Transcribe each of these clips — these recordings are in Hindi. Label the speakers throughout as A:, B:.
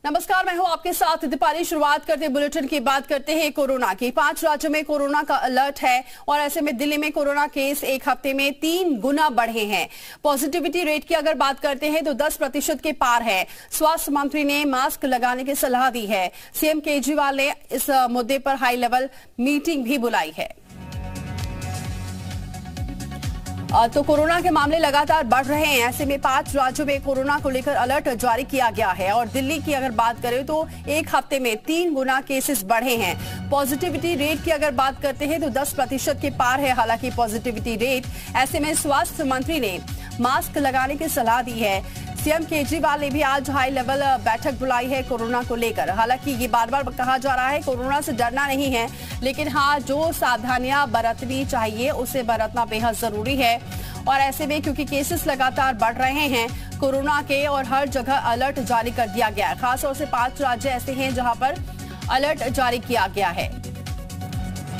A: नमस्कार, मैं हूं आपके साथ दीपाली। शुरुआत करते हैं बुलेटिन की। बात करते हैं कोरोना की। 5 राज्यों में कोरोना का अलर्ट है और ऐसे में दिल्ली में कोरोना केस एक हफ्ते में 3 गुना बढ़े हैं। पॉजिटिविटी रेट की अगर बात करते हैं तो 10% के पार है। स्वास्थ्य मंत्री ने मास्क लगाने की सलाह दी है। सीएम केजरीवाल ने इस मुद्दे पर हाई लेवल मीटिंग भी बुलाई है। तो कोरोना के मामले लगातार बढ़ रहे हैं। ऐसे में 5 राज्यों में कोरोना को लेकर अलर्ट जारी किया गया है और दिल्ली की अगर बात करें तो एक हफ्ते में 3 गुना केसेस बढ़े हैं। पॉजिटिविटी रेट की अगर बात करते हैं तो 10% के पार है हालांकि पॉजिटिविटी रेट। ऐसे में स्वास्थ्य मंत्री ने मास्क लगाने की सलाह दी है। सीएम केजरीवाल ने भी आज हाई लेवल बैठक बुलाई है कोरोना को लेकर। हालांकि ये बार बार कहा जा रहा है कोरोना से डरना नहीं है, लेकिन हाँ, जो सावधानियां बरतनी चाहिए उसे बरतना बेहद जरूरी है। और ऐसे में क्योंकि केसेस लगातार बढ़ रहे हैं कोरोना के और हर जगह अलर्ट जारी कर दिया गया है। खासतौर से 5 राज्य ऐसे हैं जहां पर अलर्ट जारी किया गया है।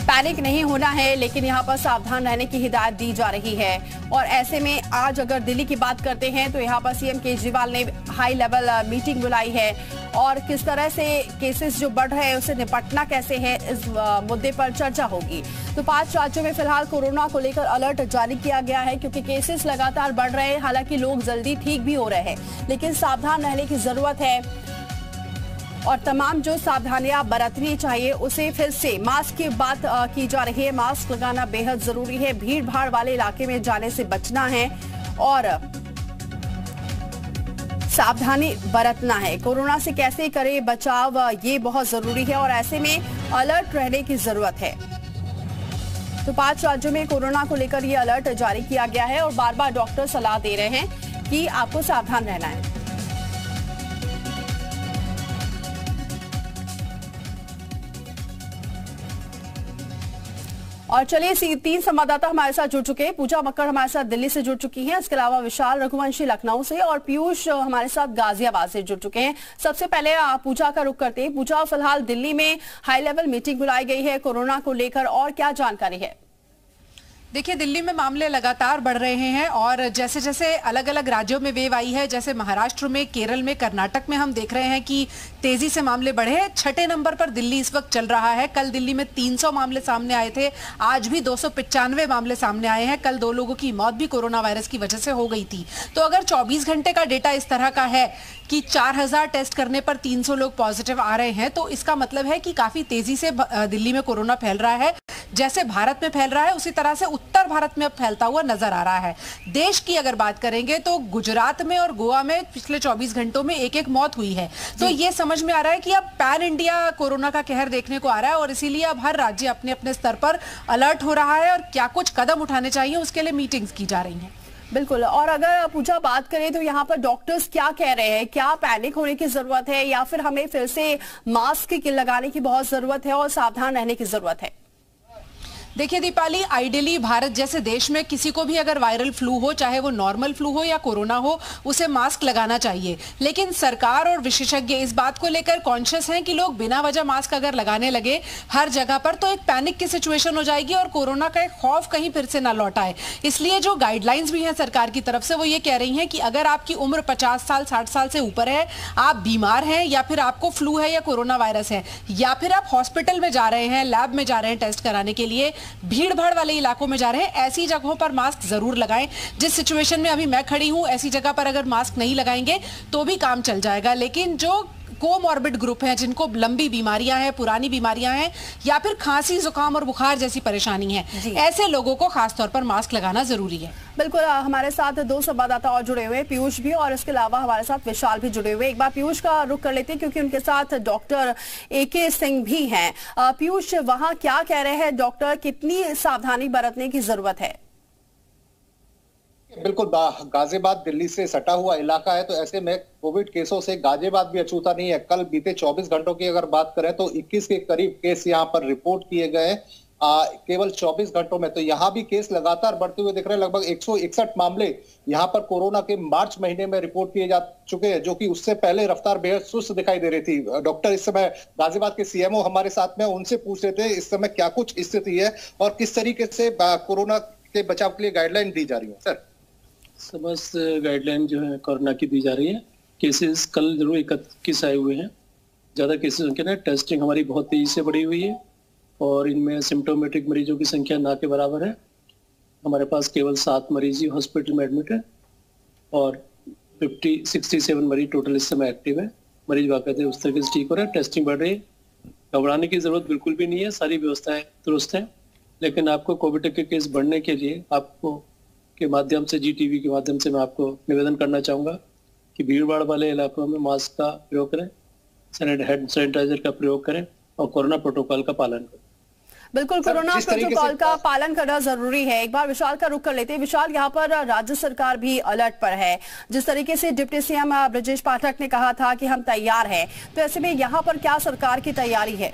A: पैनिक नहीं होना है, लेकिन यहाँ पर सावधान रहने की हिदायत दी जा रही है। और ऐसे में आज अगर दिल्ली की बात करते हैं तो यहाँ पर सीएम केजरीवाल ने हाई लेवल मीटिंग बुलाई है और किस तरह से केसेस जो बढ़ रहे हैं उससे निपटना कैसे है, इस मुद्दे पर चर्चा होगी। तो 5 राज्यों में फिलहाल कोरोना को लेकर अलर्ट जारी किया गया है क्योंकि केसेस लगातार बढ़ रहे हैं। हालांकि लोग जल्दी ठीक भी हो रहे हैं, लेकिन सावधान रहने की जरूरत है और तमाम जो सावधानियां बरतनी चाहिए उसे फिर से मास्क की बात की जा रही है। मास्क लगाना बेहद जरूरी है। भीड़ भाड़ वाले इलाके में जाने से बचना है और सावधानी बरतना है। कोरोना से कैसे करें बचाव, ये बहुत जरूरी है और ऐसे में अलर्ट रहने की जरूरत है। तो 5 राज्यों में कोरोना को लेकर ये अलर्ट जारी किया गया है और बार बार डॉक्टर सलाह दे रहे हैं कि आपको सावधान रहना है। और चलिए 3 संवाददाता हमारे साथ जुड़ चुके हैं। पूजा मक्कड़ हमारे साथ दिल्ली से जुड़ चुकी हैं, इसके अलावा विशाल रघुवंशी लखनऊ से और पीयूष हमारे साथ गाजियाबाद से जुड़ चुके हैं। सबसे पहले पूजा का रुख करते हैं। पूजा, फिलहाल दिल्ली में हाई लेवल मीटिंग बुलाई गई है कोरोना को लेकर, और क्या जानकारी है?
B: देखिए, दिल्ली में मामले लगातार बढ़ रहे हैं और जैसे जैसे अलग अलग राज्यों में वेव आई है, जैसे महाराष्ट्र में, केरल में, कर्नाटक में हम देख रहे हैं कि तेजी से मामले बढ़े हैं। 6ठे नंबर पर दिल्ली इस वक्त चल रहा है। कल दिल्ली में 300 मामले सामने आए थे, आज भी 295 मामले सामने आए हैं। कल 2 लोगों की मौत भी कोरोना वायरस की वजह से हो गई थी। तो अगर 24 घंटे का डेटा इस तरह का है कि 4000 टेस्ट करने पर 300 लोग पॉजिटिव आ रहे हैं, तो इसका मतलब है कि काफी तेजी से दिल्ली में कोरोना फैल रहा है। जैसे भारत में फैल रहा है उसी तरह से उत्तर भारत में अब फैलता हुआ नजर आ रहा है। देश की अगर बात करेंगे तो गुजरात में और गोवा में पिछले 24 घंटों में एक मौत हुई है। तो ये समझ में आ रहा है कि अब पैन इंडिया कोरोना का कहर देखने को आ रहा है और इसीलिए अब हर राज्य अपने अपने स्तर पर अलर्ट हो रहा है और क्या कुछ कदम उठाने चाहिए उसके लिए मीटिंग्स की जा रही हैं।
A: बिल्कुल। और अगर पूजा बात करें तो यहाँ पर डॉक्टर्स क्या कह रहे हैं? क्या पैनिक होने की जरूरत है या फिर हमें फिर से मास्क लगाने की बहुत जरूरत है और सावधान रहने की जरूरत है?
B: देखिए दीपाली, आइडियली भारत जैसे देश में किसी को भी अगर वायरल फ्लू हो, चाहे वो नॉर्मल फ्लू हो या कोरोना हो, उसे मास्क लगाना चाहिए। लेकिन सरकार और विशेषज्ञ इस बात को लेकर कॉन्शियस हैं कि लोग बिना वजह मास्क अगर लगाने लगे हर जगह पर तो एक पैनिक की सिचुएशन हो जाएगी और कोरोना का एक खौफ कहीं फिर से ना लौट आए। इसलिए जो गाइडलाइंस भी हैं सरकार की तरफ से वो ये कह रही हैं कि अगर आपकी उम्र 50 साल 60 साल से ऊपर है, आप बीमार हैं या फिर आपको फ्लू है या कोरोना वायरस है, या फिर आप हॉस्पिटल में जा रहे हैं, लैब में जा रहे हैं टेस्ट कराने के लिए, भीड़ भाड़ वाले इलाकों में जा रहे हैं, ऐसी जगहों पर मास्क जरूर लगाएं। जिस सिचुएशन में अभी मैं खड़ी हूं, ऐसी जगह पर अगर मास्क नहीं लगाएंगे तो भी काम चल जाएगा। लेकिन जो कोमॉर्बिड ग्रुप हैं, जिनको लंबी बीमारियां हैं, पुरानी बीमारियां हैं या फिर खांसी, जुकाम और बुखार जैसी परेशानी है, ऐसे लोगों को खासतौर पर मास्क लगाना जरूरी है।
A: बिल्कुल। हमारे साथ 2 संवाददाता और जुड़े हुए हैं, पीयूष भी और इसके अलावा हमारे साथ विशाल भी जुड़े हुए। एक बार पीयूष का रुख कर लेते हैं क्योंकि उनके साथ डॉक्टर AK सिंह भी हैं। पीयूष, वहां क्या कह रहे हैं डॉक्टर? कितनी सावधानी बरतने की जरूरत है?
C: बिल्कुल, गाजियाबाद दिल्ली से सटा हुआ इलाका है, तो ऐसे में कोविड केसों से गाजियाबाद भी अछूता नहीं है। कल बीते 24 घंटों की अगर बात करें तो 21 के करीब केस यहाँ पर रिपोर्ट किए गए केवल 24 घंटों में। तो यहाँ भी केस लगातार बढ़ते हुए दिख रहे हैं। लगभग 161 मामले यहाँ पर कोरोना के मार्च महीने में रिपोर्ट किए जा चुके हैं, जो कि उससे पहले रफ्तार बेहद सुस्त दिखाई दे रही थी। डॉक्टर इस समय गाजियाबाद के CMO हमारे साथ में, उनसे पूछ रहे थे इस समय क्या कुछ स्थिति है और किस तरीके से कोरोना के बचाव के लिए गाइडलाइन दी जा रही है। सर,
D: समस्त गाइडलाइन जो है कोरोना की दी जा रही है केसेस कल जरूर 21 आए हुए हैं। ज़्यादा केसेस संख्या है, टेस्टिंग हमारी बहुत तेज़ी से बढ़ी हुई है और इनमें सिम्टोमेटिक मरीजों की संख्या ना के बराबर है। हमारे पास केवल 7 मरीज ही हॉस्पिटल में एडमिट है और 67 मरीज टोटल इस समय एक्टिव है। मरीज बाकायदे उस तरीके से ठीक हो रहा है, टेस्टिंग बढ़ रही है। घबराने की जरूरत बिल्कुल भी नहीं है, सारी व्यवस्थाएं दुरुस्त हैं। लेकिन आपको कोविड के केस बढ़ने के लिए आपको के माध्यम से GTV के माध्यम से मैं आपको निवेदन करना चाहूँगा कि भीड़भाड़ वाले इलाकों में मास्क का प्रयोग करें, हैंड सैनिटाइजर का प्रयोग करें और कोरोना प्रोटोकॉल का पालन करें।
A: बिल्कुल, कोरोना प्रोटोकॉल का पालन करना जरूरी है। एक बार विशाल का रुख कर लेते हैं। विशाल, यहाँ पर राज्य सरकार भी अलर्ट पर है। जिस तरीके से डिप्टी CM ब्रजेश पाठक ने कहा था कि हम तैयार हैं, तो ऐसे में यहाँ पर क्या सरकार की तैयारी है?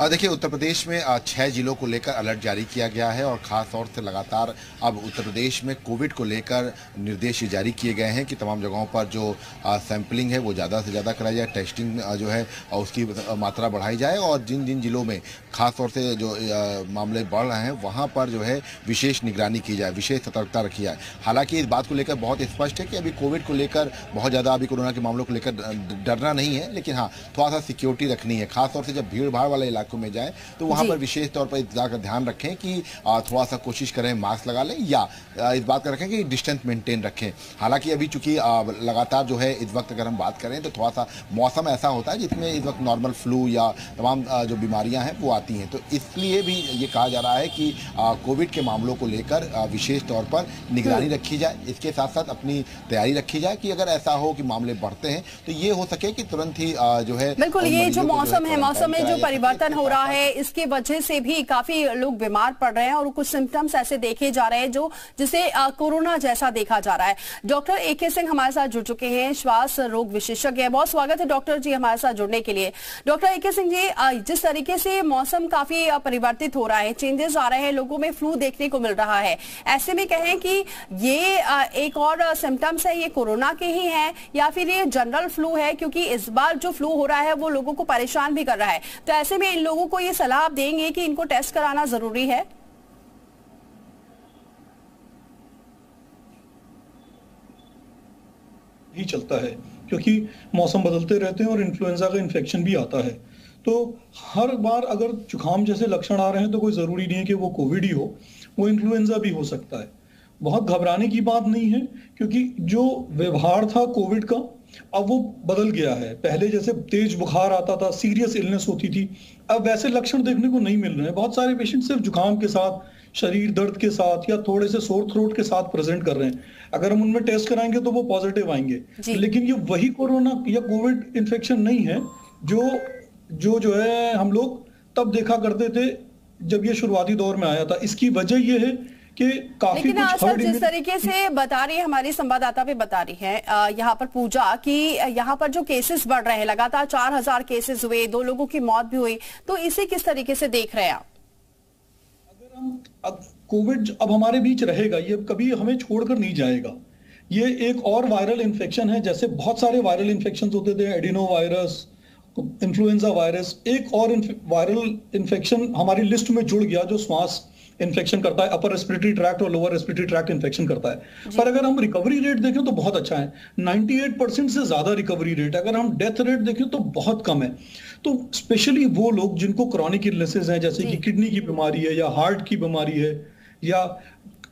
E: देखिए, उत्तर प्रदेश में 6 जिलों को लेकर अलर्ट जारी किया गया है और ख़ास तौर से लगातार अब उत्तर प्रदेश में कोविड को लेकर निर्देश जारी किए गए हैं कि तमाम जगहों पर जो सैंपलिंग है वो ज़्यादा से ज़्यादा कराई जाए, टेस्टिंग जो है उसकी मात्रा बढ़ाई जाए और जिन जिन जिलों में ख़ास तौर से जो मामले बढ़ रहे हैं वहाँ पर जो है विशेष निगरानी की जाए, विशेष सतर्कता रखी जाए। हालांकि इस बात को लेकर बहुत स्पष्ट है कि अभी कोविड को लेकर बहुत ज़्यादा अभी कोरोना के मामलों को लेकर डरना नहीं है, लेकिन हाँ थोड़ा सा सिक्योरिटी रखनी है। खासतौर से जब भीड़ भाड़ वाले इलाकों में जाएं तो वहां पर विशेष तौर पर इस बात का ध्यान रखें कि थोड़ा सा कोशिश करें मास्क लगा लें या इस बात का रखें कि डिस्टेंस मेंटेन रखें। हालांकि अभी चूंकि लगातार जो है इस वक्त अगर हम बात करें तो थोड़ा सा मौसम ऐसा होता है जिसमें इस वक्त नॉर्मल फ्लू या तमाम जो बीमारियां हैं वो आती हैं, तो इसलिए भी ये कहा जा रहा है कि कोविड के मामलों को लेकर विशेष तौर पर निगरानी रखी जाए। इसके साथ साथ अपनी तैयारी रखी जाए कि अगर ऐसा हो कि मामले बढ़ते हैं तो ये हो सके कि तुरंत ही जो है
A: बिल्कुल, ये जो मौसम है, मौसम में जो परिवर्तन हो रहा है इसकी वजह से भी काफी लोग बीमार पड़ रहे हैं और कुछ सिम्टम्स ऐसे देखे जा रहे हैं जो जिसे कोरोना जैसा देखा जा रहा है। डॉक्टर AK सिंह हमारे साथ जुड़ चुके हैं, श्वास रोग विशेषज्ञ हैं। बहुत स्वागत है डॉक्टर जी हमारे साथ जुड़ने के लिए। डॉक्टर AK सिंह जी, जिस तरीके से मौसम काफी परिवर्तित हो रहा है, चेंजेस आ रहे हैं, लोगों में फ्लू देखने को मिल रहा है, ऐसे में कहें कि ये एक और सिम्टम्स है, ये कोरोना के ही है या फिर ये जनरल फ्लू है? क्योंकि इस बार जो फ्लू हो रहा है वो लोगों को परेशान भी कर रहा है, तो ऐसे में इन लोगों को ये सलाह आप देंगे कि इनको टेस्ट कराना जरूरी है?
F: ही चलता है क्योंकि मौसम बदलते रहते हैं और इन्फ्लुएंजा का इन्फेक्शन भी आता है, तो हर बार अगर जुकाम जैसे लक्षण आ रहे हैं तो कोई जरूरी नहीं है कि वो कोविड ही हो, वो इन्फ्लुएंजा भी हो सकता है। बहुत घबराने की बात नहीं है क्योंकि जो व्यवहार था कोविड का अब वो बदल गया है। पहले जैसे तेज बुखार आता था, सीरियस इलनेस होती थी, अब वैसे लक्षण देखने को नहीं मिल रहे हैं। बहुत सारे पेशेंट सिर्फ जुकाम के साथ, शरीर दर्द के साथ या थोड़े से सोर थ्रोट के साथ प्रेजेंट कर रहे हैं। अगर हम उनमें टेस्ट कराएंगे तो वो पॉजिटिव आएंगे, लेकिन ये वही कोरोना या कोविड इन्फेक्शन नहीं है जो है हम लोग तब देखा करते थे जब ये शुरुआती दौर में आया था। इसकी वजह ये है कि काफी
A: लेकिन सर, जिस तरीके से बता रही है हमारी संवाददाता भी बता रही है यहाँ पर पूजा कि यहाँ पर जो केसेस बढ़ रहे हैं, लगातार 4000 केसेस हुए, 2 लोगों की मौत भी हुई, तो इसे किस तरीके से देख रहे हैं आप?
F: अगर हम अब कोविड अब हमारे बीच रहेगा, ये कभी हमें छोड़कर नहीं जाएगा। ये एक और वायरल इन्फेक्शन है, जैसे बहुत सारे वायरल इन्फेक्शन होते थे, एडिनो वायरस, इन्फ्लुएंजा वायरस, एक और वायरल इन्फेक्शन हमारी लिस्ट में जुड़ गया जो श्वास इन्फेक्शन करता है, अपर रेस्पिरेटरी ट्रैक्ट और लोअर रेस्पिरेटरी ट्रैक्ट इन्फेक्शन करता है। पर अगर हम रिकवरी रेट देखें तो बहुत अच्छा है, 98% से ज्यादा रिकवरी रेट। अगर हम डेथ रेट देखें तो बहुत कम है। तो स्पेशली वो लोग जिनको क्रॉनिक इलनेसेस हैं, जैसे कि किडनी की बीमारी है या हार्ट की बीमारी है या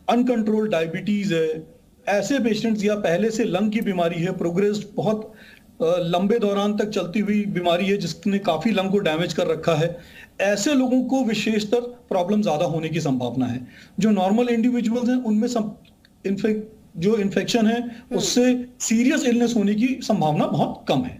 F: अनकंट्रोल्ड डायबिटीज है, ऐसे पेशेंट्स, या पहले से लंग की बीमारी है, प्रोग्रेस्ड बहुत लंबे दौरान तक चलती हुई बीमारी है जिसने काफी लंग को डैमेज कर रखा है, ऐसे लोगों को विशेषतर प्रॉब्लम ज्यादा होने की संभावना है। जो नॉर्मल इंडिविजुअल्स हैं उनमें जो इन्फेक्शन है उससे सीरियस इलनेस होने की संभावना बहुत कम है।